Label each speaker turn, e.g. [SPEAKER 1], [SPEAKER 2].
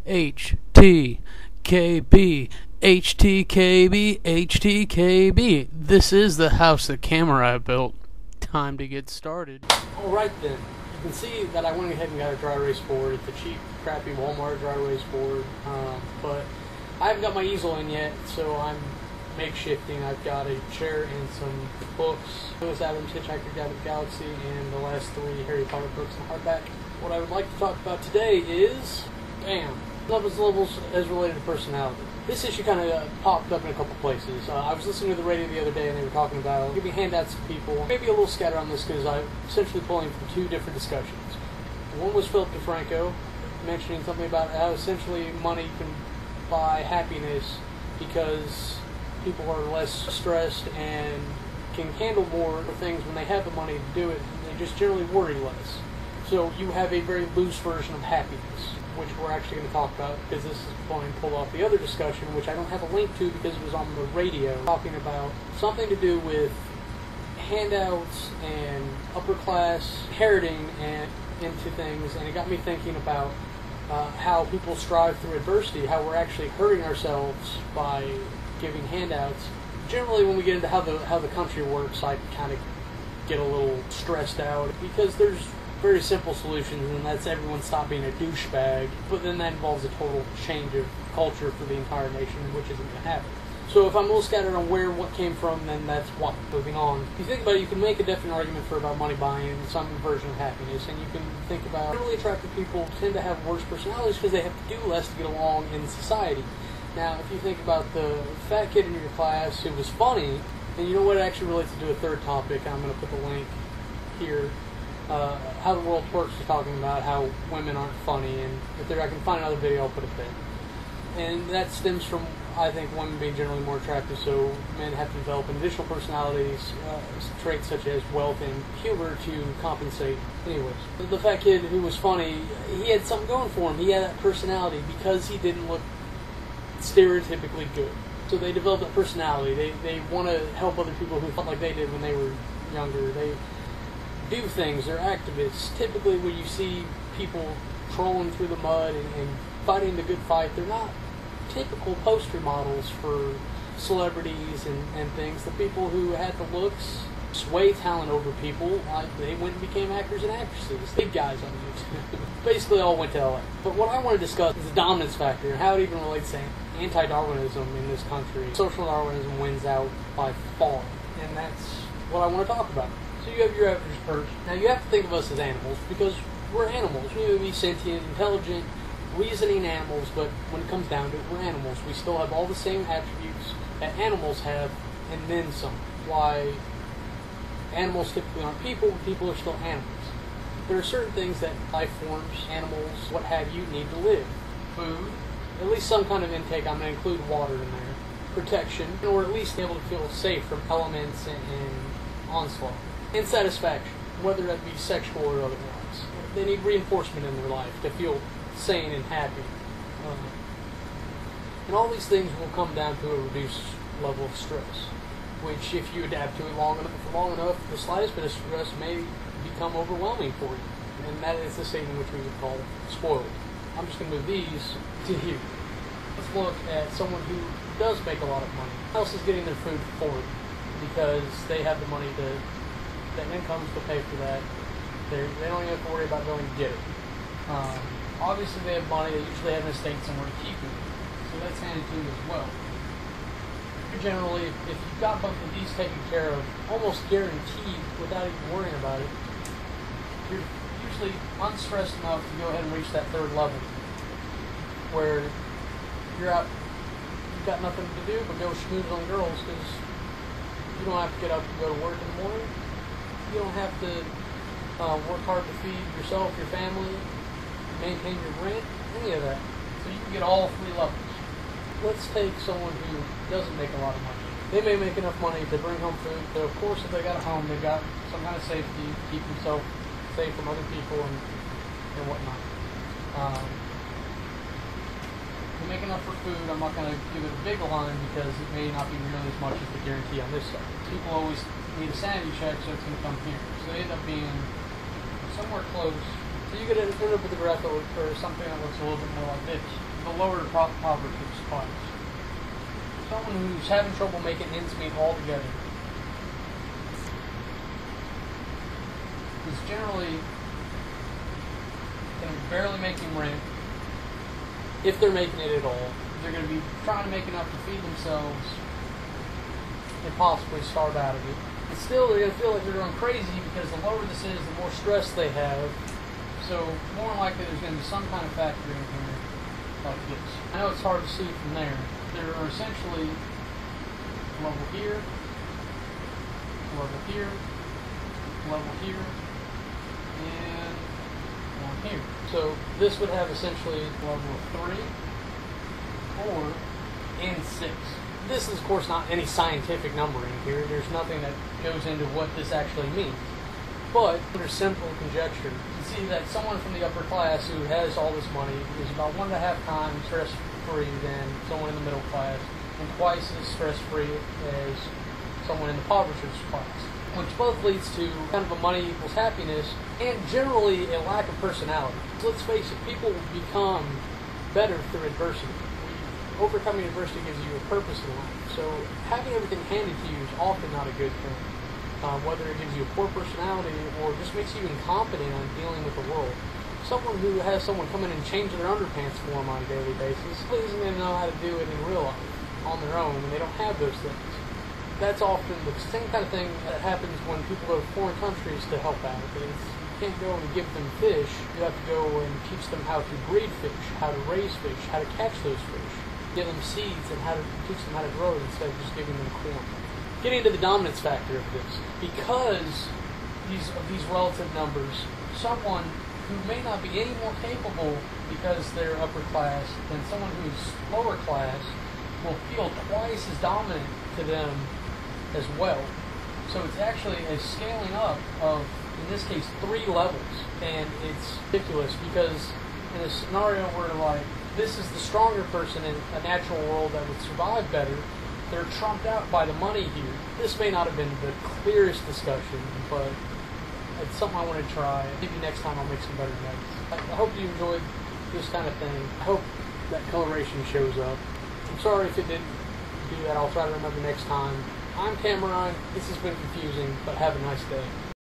[SPEAKER 1] HTKB, HTKB, HTKB. This is the house that Kamurai built. Time to get started. Alright then, you can see that I went ahead and got a dry erase board. It's a cheap, crappy Walmart dry erase board, but I haven't got my easel in yet, so I'm makeshifting. I've got a chair and some books. Lewis Adams' Hitchhiker's Guide to the Galaxy and the last 3 Harry Potter books in hardback. What I would like to talk about today is, levels as related to personality. This issue kind of popped up in a couple places. I was listening to the radio the other day and they were talking about giving handouts to people. Maybe a little scattered on this because I'm essentially pulling from 2 different discussions. One was Philip DeFranco mentioning something about how essentially money can buy happiness because people are less stressed and can handle more things when they have the money to do it, and they just generally worry less. So you have a very loose version of happiness, which we're actually going to talk about because this is going to pull off the other discussion, which I don't have a link to because it was on the radio, talking about something to do with handouts and upper class inheriting and into things, and it got me thinking about how people strive through adversity, how we're actually hurting ourselves by giving handouts. Generally, when we get into how the country works, I kind of get a little stressed out because there's very simple solutions, and that's everyone stop being a douchebag. But then that involves a total change of culture for the entire nation, which isn't going to happen. So if I'm a little scattered on what came from, then that's what. Moving on. If you think about it, you can make a definite argument for about money buying some version of happiness, and you can think about really attractive people tend to have worse personalities because they have to do less to get along in society. Now, if you think about the fat kid in your class who was funny, and you know what, it actually relates to a third topic. I'm going to put the link here. How the World Works is talking about how women aren't funny, and if I can find another video, I'll put it there. And that stems from, I think, women being generally more attractive, so men have to develop additional personalities, traits such as wealth and humor to compensate. Anyways, the fat kid who was funny, he had something going for him. He had that personality because he didn't look stereotypically good. So they developed that personality. They want to help other people who felt like they did when they were younger. They do things. They're activists. Typically when you see people trolling through the mud and fighting the good fight, they're not typical poster models for celebrities and things. The people who had the looks, sway talent over people, they went and became actors and actresses. Big guys on YouTube. Basically all went to LA. But what I want to discuss is the dominance factor and how it even relates to anti-Darwinism in this country. Social Darwinism wins out by far, and that's what I want to talk about. So you have your average person. Now you have to think of us as animals because we're animals. We may be sentient, intelligent, reasoning animals, but when it comes down to it, we're animals. We still have all the same attributes that animals have, and then some. Why animals typically aren't people, but people are still animals. There are certain things that life forms, animals, what have you, need to live. Food, at least some kind of intake. I'm going to include water in there. Protection, or at least be able to feel safe from elements and onslaught. And satisfaction, whether that be sexual or otherwise. They need reinforcement in their life to feel sane and happy. And all these things will come down to a reduced level of stress, which if you adapt to it long enough, the slightest bit of stress may become overwhelming for you. And that is the state in which we would call spoiled. I'm just going to move these to here. Let's look at someone who does make a lot of money. Who else is getting their food forward because they have the money that incomes to pay for that. They don't even have to worry about going to get it. Obviously they have money, they usually have an estate somewhere to keep it. So that's handed to them as well. Generally, if you've got both of these taken care of, almost guaranteed without even worrying about it, you're usually unstressed enough to go ahead and reach that third level where you're out, you've got nothing to do but go schmooze on girls because you don't have to get up and go to work in the morning. You don't have to work hard to feed yourself, your family, maintain your rent, any of that. So you can get all 3 levels. Let's take someone who doesn't make a lot of money. They may make enough money to bring home food, but of course if they got a home, they've got some kind of safety to keep themselves safe from other people and whatnot. To make enough for food, I'm not going to give it a big line because it may not be nearly as much as the guarantee on this side. People always need a sanity check, so it's going to come here. So they end up being somewhere close So you could end up with a graph or something that looks a little bit more like this. The lower poverty class. Someone who's having trouble making ends meet altogether is generally going to be barely making rent, if they're making it at all. They're going to be trying to make enough to feed themselves and possibly starve out of it. And still, they're going to feel like they're going crazy because the lower this is, the more stress they have. So more likely there's going to be some kind of factor in here like this. I know it's hard to see from there. There are essentially level here, level here, level here, and one here. So this would have essentially level 3, 4, and 6. This is, of course, not any scientific numbering here. There's nothing that goes into what this actually means. But, under simple conjecture, you see that someone from the upper class who has all this money is about 1.5 times stress-free than someone in the middle class, and twice as stress-free as someone in the impoverished class, which both leads to kind of a money equals happiness, and generally a lack of personality. So let's face it, people become better through adversity. Overcoming adversity gives you a purpose in life. So having everything handed to you is often not a good thing. Whether it gives you a poor personality or just makes you incompetent on dealing with the world. Someone who has someone come in and change their underpants for them on a daily basis isn't going to know how to do it in real life on their own, and they don't have those things. That's often the same kind of thing that happens when people go to foreign countries to help out. You can't go and give them fish. You have to go and teach them how to breed fish, how to raise fish, how to catch those fish, give them seeds, and how to teach them how to grow it instead of just giving them corn. Getting to the dominance factor of this, because of these relative numbers, someone who may not be any more capable because they're upper class than someone who's lower class will feel twice as dominant to them as well. So it's actually a scaling up of, in this case, 3 levels. And it's ridiculous because in a scenario where, like, this is the stronger person in a natural world that would survive better, they're trumped out by the money here. This may not have been the clearest discussion, but it's something I want to try. Maybe next time I'll make some better notes. I hope you enjoyed this kind of thing. I hope that coloration shows up. I'm sorry if it didn't do that. I'll try to remember next time. I'm Kamurai. This has been confusing, but have a nice day.